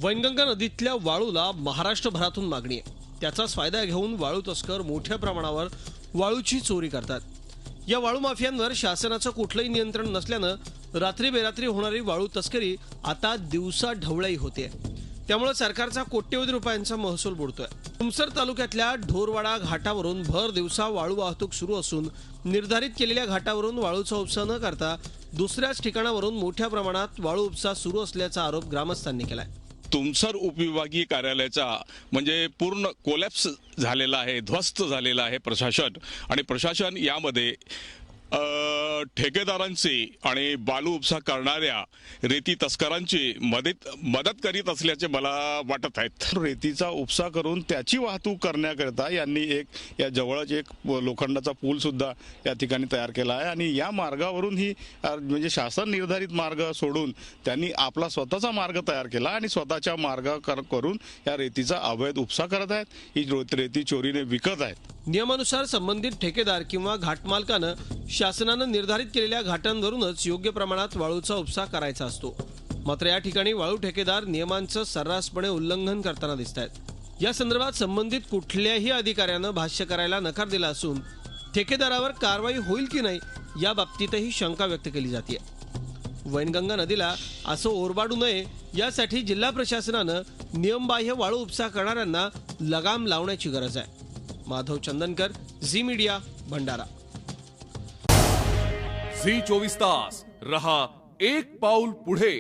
वैनगंगा नदीतल्या वाळूला महाराष्ट्रभरातून मागणी आहे। त्याचाच फायदा घेऊन वाळू तस्कर मोठ्या प्रमाणावर वाळूची चोरी करतात। या वाळू माफियांवर शासनाचं कुठलंही नियंत्रण नसल्यानं रात्री बेरात्री होणारी वाळू तस्करी आता दिवसा ढवळाई होते। त्यामुळे सरकारचा कोट्यवधी रुपयांचा महसूल बुडतोय। तुमसर तालुक्यातल्या ढोरवाडा घाटावरून भर दिवसा वाळू वाहतूक सुरू असून निर्धारित केलेल्या घाटावरून वाळूचा उपसा न करता दुसऱ्याच ठिकाणावरून मोठ्या प्रमाणात वाळू उपसा सुरू असल्याचा आरोप ग्रामस्थांनी केलाय। तुमसर उपविभागीय कार्यालयाचा म्हणजे पूर्ण कोलॅप्स झालेला आहे, ध्वस्त झालेला आहे प्रशासन। आणि प्रशासन यामध्ये ठेकेदारांची आणि बालू उपसा करणाऱ्या रेती तस्करांची मदत करीत असल्याचे मला वाटत आहे। रेतीचा उपसा करून त्याची वाहतूक करण्याकरता यांनी या जवळच एक लोखंडाचा पूल सुद्धा या ठिकाणी तयार केला आहे आणि या मार्गावरून ही म्हणजे शासन निर्धारित मार्ग सोडून त्यांनी आपला स्वतःचा मार्ग तयार केला आणि स्वतःच्या मार्ग करून या रेतीचा अवैध उपसा करत आहेत। ही रेती चोरीने विकत आहेत। नियमानुसार संबंधित ठेकेदार किंवा घाटमालकानं शासनानं निर्धारित केलेल्या घाटांवरूनच योग्य प्रमाणात वाळूचा उपसा करायचा असतो। मात्र या ठिकाणी वाळू ठेकेदार नियमांचं सर्रासपणे उल्लंघन करताना दिसतायत। या संदर्भात संबंधित कुठल्याही अधिकाऱ्यानं भाष्य करायला नकार दिला असून ठेकेदारावर कारवाई होईल की नाही या बाबतीतही शंका व्यक्त केली जाते। वैनगंगा नदीला असं ओरबाडू नये यासाठी जिल्हा प्रशासनानं नियमबाह्य वाळू उपसा करणाऱ्यांना लगाम लावण्याची गरज आहे। माधव चंदनकर, झी मीडिया, भंडारा। झी 24 तास रहा एक पाऊल पुढे।